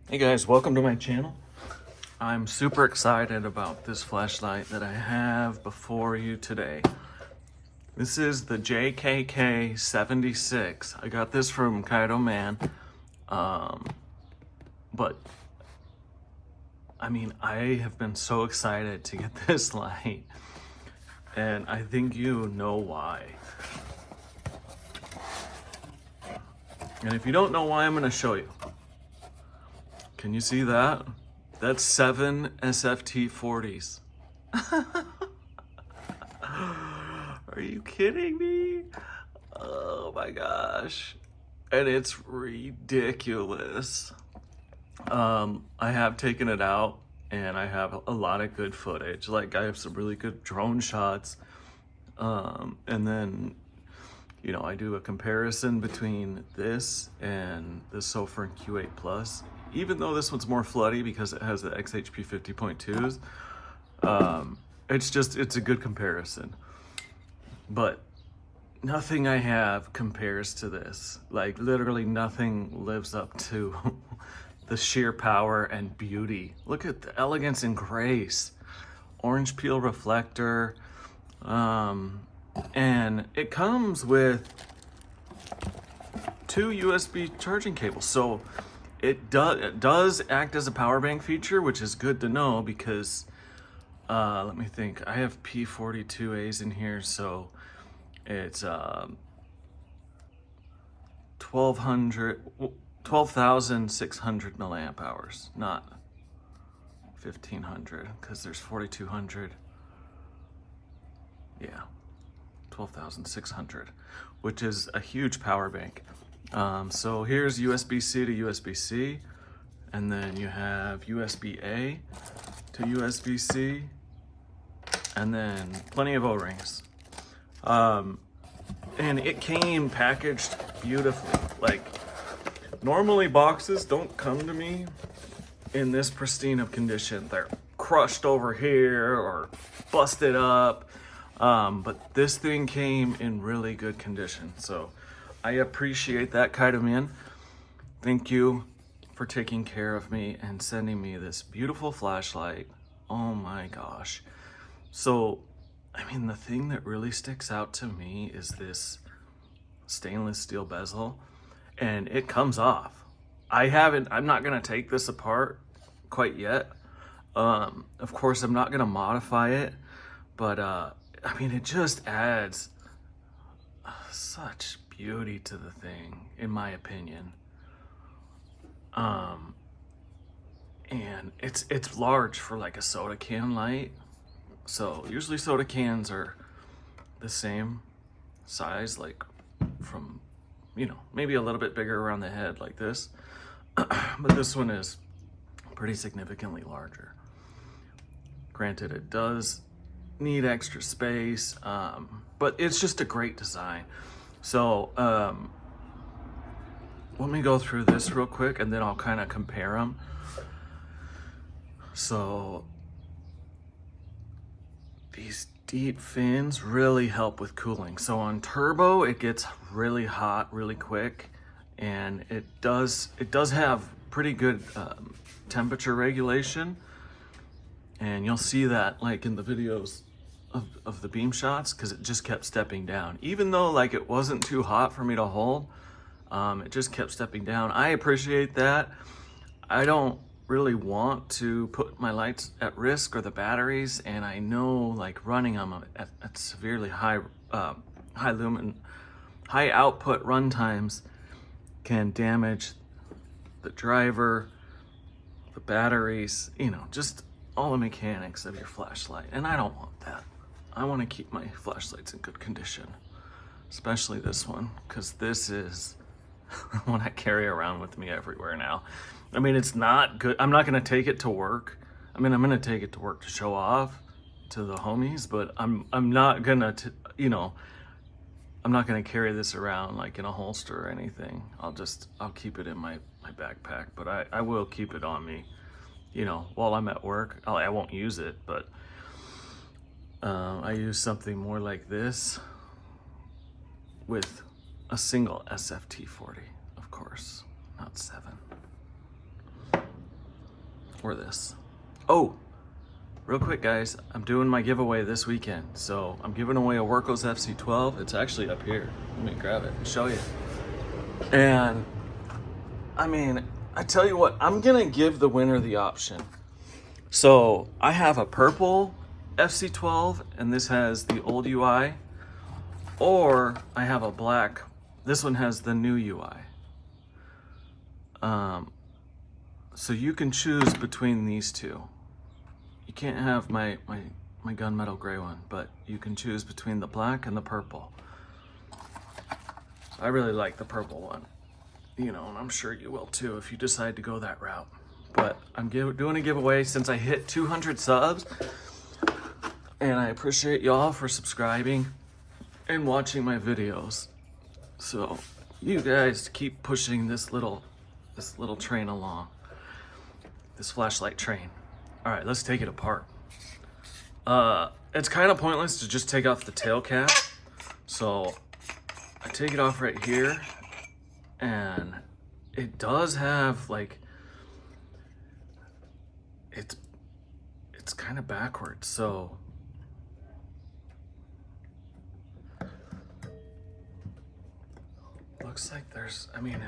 Hey guys, welcome to my channel. I'm super excited about this flashlight that I have before you today. This is the Jkk76. I got this from Kaido Man. But I mean, I have been so excited to get this light, and I think you know why. And if you don't know why, I'm going to show you. Can you see that? That's 7 sft40s. Are you kidding me? Oh my gosh. And it's ridiculous. I have taken it out and I have a lot of good footage. Like, I have some really good drone shots. And then, you know, I do a comparison between this and the Sft40 Plus. Even though this one's more floody because it has the XHP 50.2s, it's a good comparison. But nothing I have compares to this. Like, literally nothing lives up to the sheer power and beauty. Look at the elegance and grace. Orange peel reflector. And it comes with 2 USB charging cables. So it does act as a power bank feature, which is good to know because, let me think, I have P42As in here, so it's 12,600 milliamp hours, not 1,500, because there's 4,200. Yeah, 12,600, which is a huge power bank. So here's USB-C to USB-C, and then you have USB-A to USB-C, and then plenty of O-rings. And it came packaged beautifully. Like, normally boxes don't come to me in this pristine of condition. They're crushed over here or busted up. But this thing came in really good condition. So I appreciate that, Kaido Man. Thank you for taking care of me and sending me this beautiful flashlight. Oh my gosh. So, I mean, the thing that really sticks out to me is this stainless steel bezel, and it comes off. I'm not gonna take this apart quite yet. Of course, I'm not gonna modify it, but I mean, it just adds such beauty to the thing, in my opinion. And it's large for like a soda can light. So usually soda cans are the same size, like from, you know, maybe a little bit bigger around the head like this. But this one is pretty significantly larger. Granted, it does need extra space, but it's just a great design. So let me go through this real quick and then I'll kind of compare them. So these deep fins really help with cooling. So on turbo, it gets really hot really quick, and it does have pretty good temperature regulation. And you'll see that like in the videos of the beam shots, because it just kept stepping down. Even though like it wasn't too hot for me to hold, it just kept stepping down. I appreciate that. I don't really want to put my lights at risk or the batteries, and I know like running them at severely high high output run times can damage the driver, the batteries, you know, just all the mechanics of your flashlight, and I don't want that. I want to keep my flashlights in good condition, especially this one, because this is one I carry around with me everywhere now. I mean, it's not good. I'm not going to take it to work. I mean, I'm going to take it to work to show off to the homies, but I'm not going to, you know, I'm not going to carry this around like in a holster or anything. I'll keep it in my backpack, but I will keep it on me, you know, while I'm at work. I won't use it, but I use something more like this with a single Sft40, of course, not 7. or this. Oh, real quick guys, I'm doing my giveaway this weekend. So I'm giving away a Workos FC12. It's actually up here. Let me grab it and show you. And I mean, I tell you what, I'm gonna give the winner the option. So I have a purple FC12 and this has the old UI, or I have a black, this one has the new UI. So you can choose between these two. You can't have my gunmetal gray one, but you can choose between the black and the purple. So I really like the purple one, you know, and I'm sure you will too if you decide to go that route. But I'm doing a giveaway since I hit 200 subs, and I appreciate y'all for subscribing and watching my videos. So you guys keep pushing this little train along, this flashlight train. All right, let's take it apart. It's kind of pointless to just take off the tail cap. So I take it off right here, and it does have like, it's kind of backwards. So looks like there's, I mean,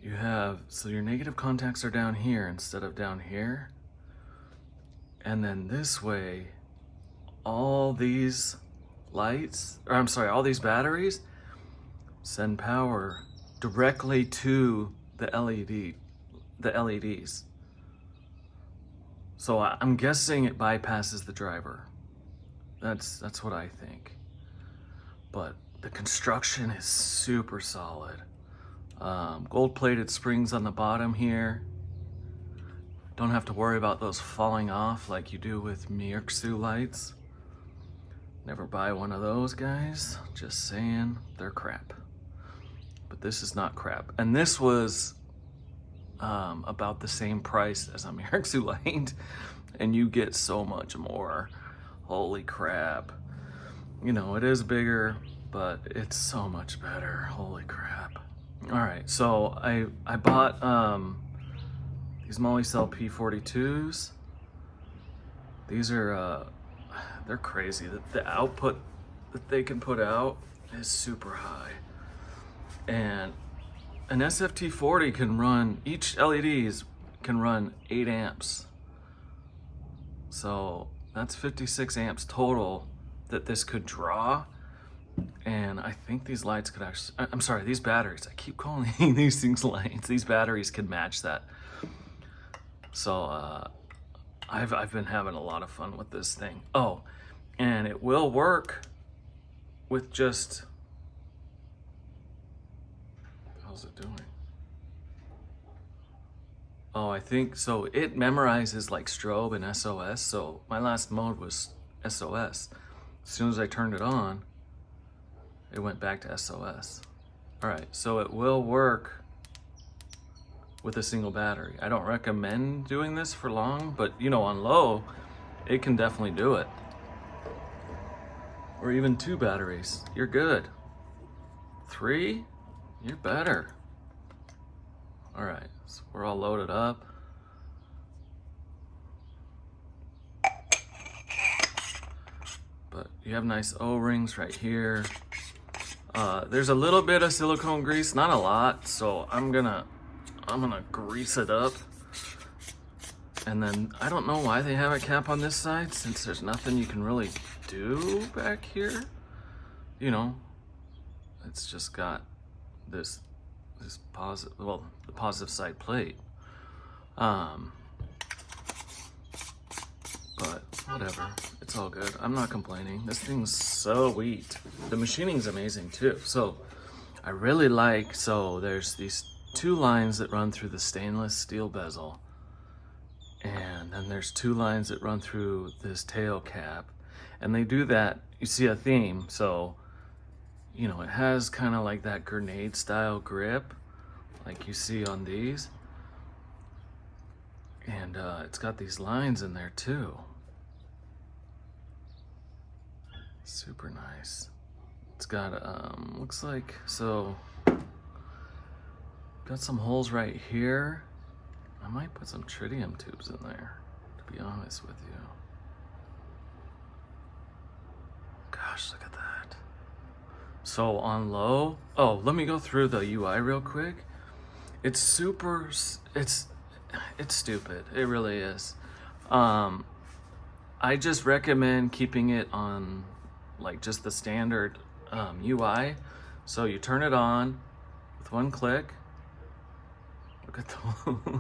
you have, so your negative contacts are down here instead of down here. And then this way, all these lights, or I'm sorry, all these batteries send power directly to the LEDs. So I'm guessing it bypasses the driver. That's what I think. But the construction is super solid. Gold-plated springs on the bottom here. Don't have to worry about those falling off like you do with Miyurksu lights. Never buy one of those, guys. Just saying, they're crap. But this is not crap. And this was about the same price as a Miyurksu light, and you get so much more. Holy crap. You know, it is bigger, but it's so much better. Holy crap. All right, so I bought these Molicel P42s. These are, they're crazy. The output that they can put out is super high. And an SFT40 can run, each LEDs can run 8 amps. So that's 56 amps total that this could draw. And I think these lights could actually, I'm sorry, these batteries, I keep calling these things lights. These batteries could match that. So I've been having a lot of fun with this thing. Oh, and it will work with just, how's it doing? Oh, I think, so it memorizes like strobe and SOS. So my last mode was SOS. As soon as I turned it on, it went back to SOS. All right, so it will work with a single battery. I don't recommend doing this for long, but you know, on low, it can definitely do it. Or even 2 batteries, you're good. 3, you're better. All right, so we're all loaded up. But you have nice O-rings right here. There's a little bit of silicone grease, not a lot, so I'm gonna grease it up. And then I don't know why they have a cap on this side, since there's nothing you can really do back here. You know, it's just got this positive, well, the positive side plate. But whatever, it's all good. I'm not complaining. This thing's so sweet. The machining's amazing too. So I really like, so there's these 2 lines that run through the stainless steel bezel. And then there's 2 lines that run through this tail cap. And they do that, you see a theme. So, you know, it has kind of like that grenade style grip, like you see on these. And it's got these lines in there too. Super nice. It's got, looks like, so got some holes right here I might put some tritium tubes in there, to be honest with you. Gosh, look at that. So on low, oh, let me go through the UI real quick. It's super, it's stupid. It really is. I just recommend keeping it on like just the standard UI. So you turn it on with one click. Look at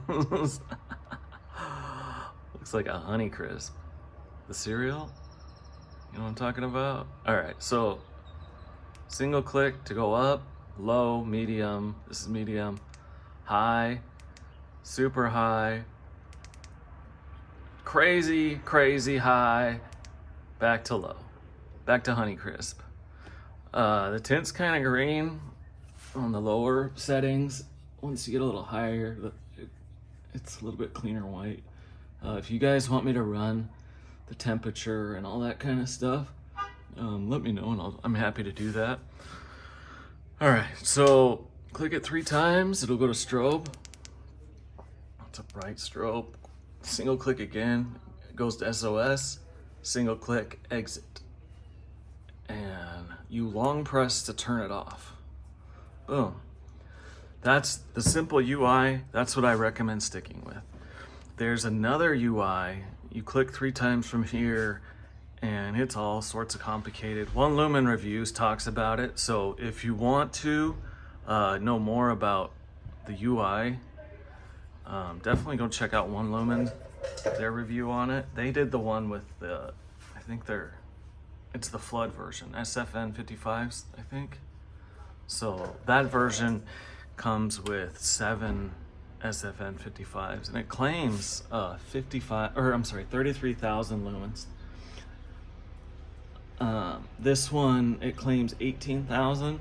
those. Looks like a Honeycrisp. The cereal? You know what I'm talking about? All right, so single click to go up, low, medium, this is medium, high, super high, crazy, crazy high, back to low, back to Honeycrisp. The tint's kind of green on the lower settings. Once you get a little higher, it's a little bit cleaner white. If you guys want me to run the temperature and all that kind of stuff, let me know and I'm happy to do that. All right, so click it 3 times, it'll go to strobe. It's a bright strobe. Single click again, it goes to SOS, single click, exit. And you long press to turn it off. Boom. That's the simple UI. That's what I recommend sticking with. There's another UI. You click 3 times from here and it's all sorts of complicated. One Lumen Reviews talks about it. So if you want to know more about the UI, definitely go check out One Lumen, their review on it. They did the one with the, I think it's the flood version, Sft40s, I think. So that version comes with 7 Sft40s and it claims 33,000 lumens. This one, it claims 18,000.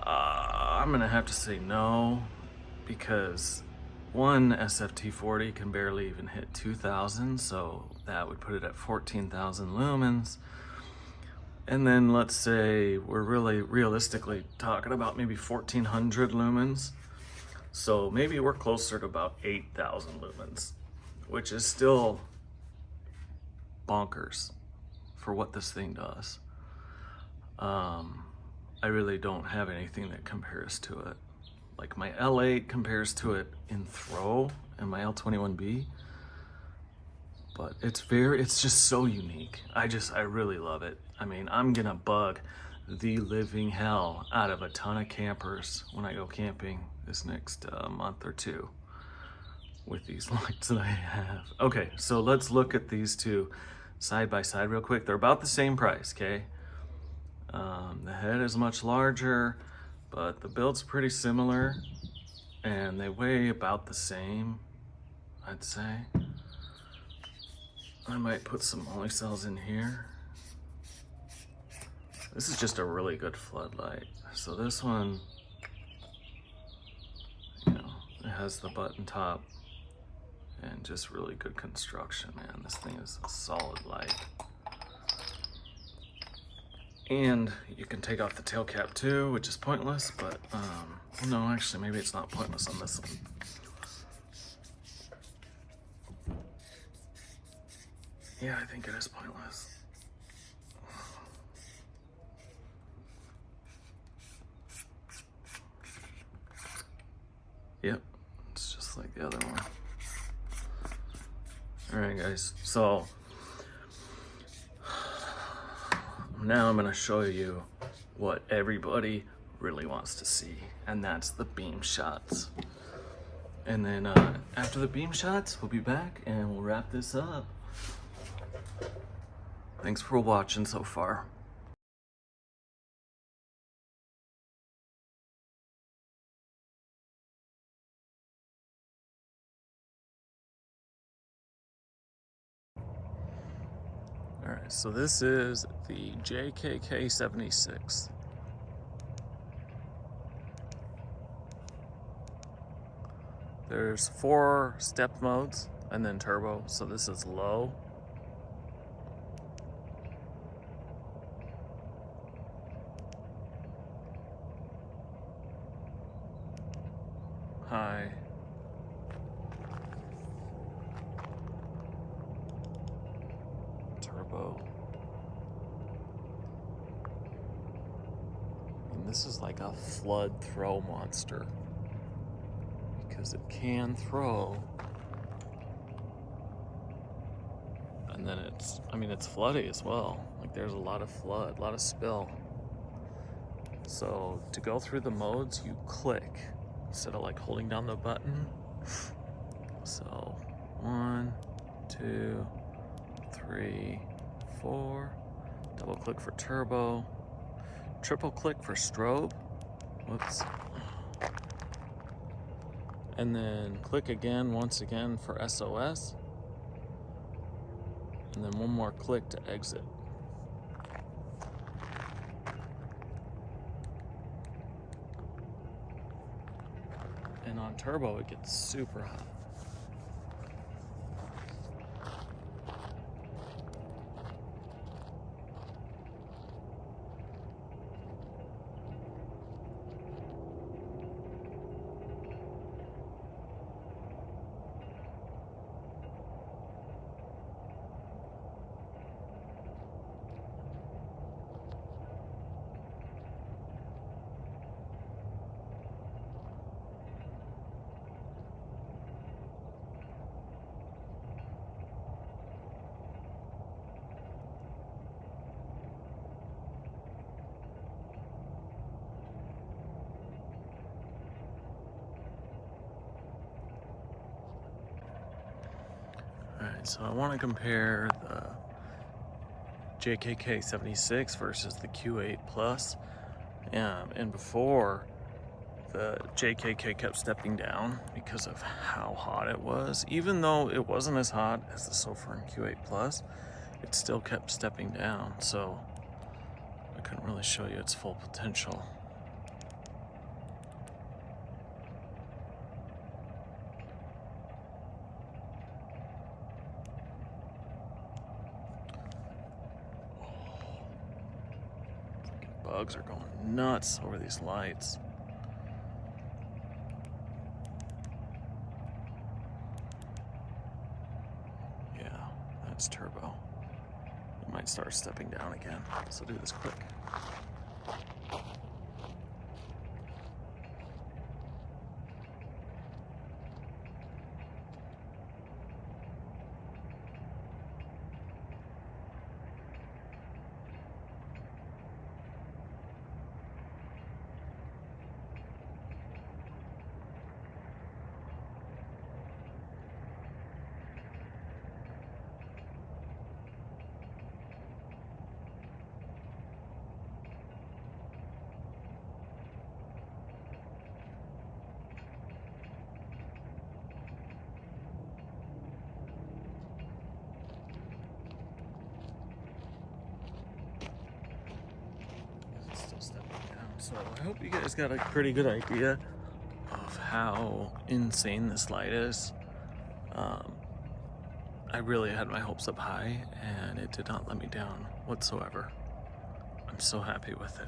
I'm gonna have to say no, because one Sft40 can barely even hit 2,000, so that would put it at 14,000 lumens. And then let's say we're really realistically talking about maybe 1,400 lumens. So maybe we're closer to about 8,000 lumens, which is still bonkers for what this thing does. I really don't have anything that compares to it. Like my L8 compares to it in throw and my L21B, but it's just so unique. I really love it. I mean, I'm gonna bug the living hell out of a ton of campers when I go camping this next month or 2 with these lights that I have. Okay, so let's look at these two side by side real quick. They're about the same price, okay? The head is much larger, but the build's pretty similar, and they weigh about the same, I'd say. I might put some moly cells in here. This is just a really good floodlight. So this one, you know, it has the button top and just really good construction, man. This thing is a solid light. And you can take off the tail cap too, which is pointless, but no, actually, maybe it's not pointless on this one. Yeah, I think it is pointless. Yep, it's just like the other one. All right, guys, so now I'm gonna show you what everybody really wants to see, and that's the beam shots. And then after the beam shots, we'll be back and we'll wrap this up. Thanks for watching so far. All right, so this is the Jkk76. There's 4 step modes and then turbo, so this is low. High turbo. And this is like a flood throw monster, because it can throw. And then it's floody as well. Like there's a lot of flood, a lot of spill. So to go through the modes, you click instead of like holding down the button. So 1, 2, 3, 4. Double click for turbo. Triple click for strobe. Whoops. And then click again, once again for SOS. And then one more click to exit. And on turbo, it gets super hot. Alright, so I want to compare the Jkk76 versus the Q8 Plus. And before, the Jkk kept stepping down because of how hot it was. Even though it wasn't as hot as the Sft40 Q8 Plus, it still kept stepping down. So I couldn't really show you its full potential. Bugs are going nuts over these lights. Yeah, that's turbo. It might start stepping down again, so do this quick. So I hope you guys got a pretty good idea of how insane this light is. I really had my hopes up high, and it did not let me down whatsoever. I'm so happy with it.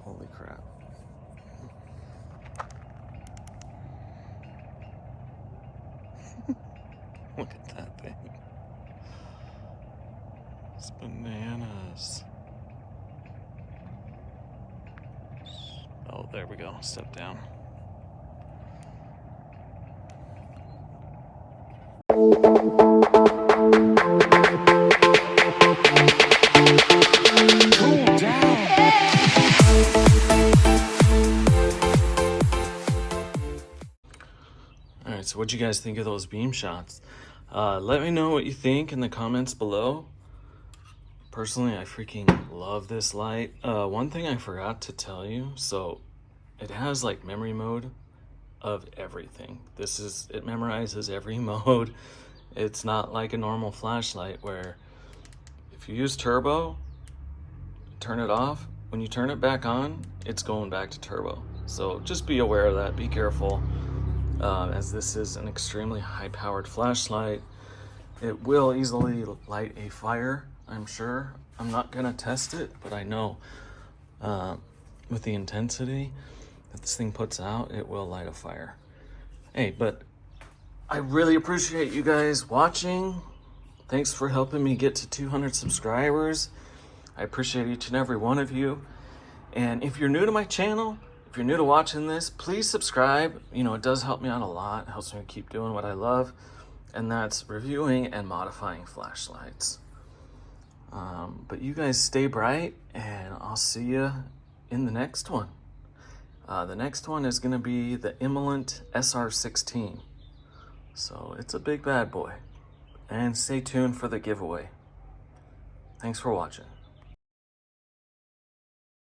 Holy crap. Look at that thing. It's bananas. Oh, there we go. Step down. Alright, so what'd you guys think of those beam shots? Let me know what you think in the comments below. Personally, I freaking love this light. One thing I forgot to tell you, so it has like memory mode of everything. It memorizes every mode. It's not like a normal flashlight where if you use turbo, turn it off. When you turn it back on, it's going back to turbo. So just be aware of that, be careful. As this is an extremely high-powered flashlight, it will easily light a fire, I'm sure. I'm not gonna test it, but I know with the intensity that this thing puts out, it will light a fire. Hey, but I really appreciate you guys watching. Thanks for helping me get to 200 subscribers. I appreciate each and every one of you. And if you're new to my channel, if you're new to watching this, please subscribe. You know, it does help me out a lot. It helps me keep doing what I love, and that's reviewing and modifying flashlights. But you guys stay bright, and I'll see you in the next one. The next one is going to be the Emerald SR16. So it's a big bad boy. And stay tuned for the giveaway. Thanks for watching.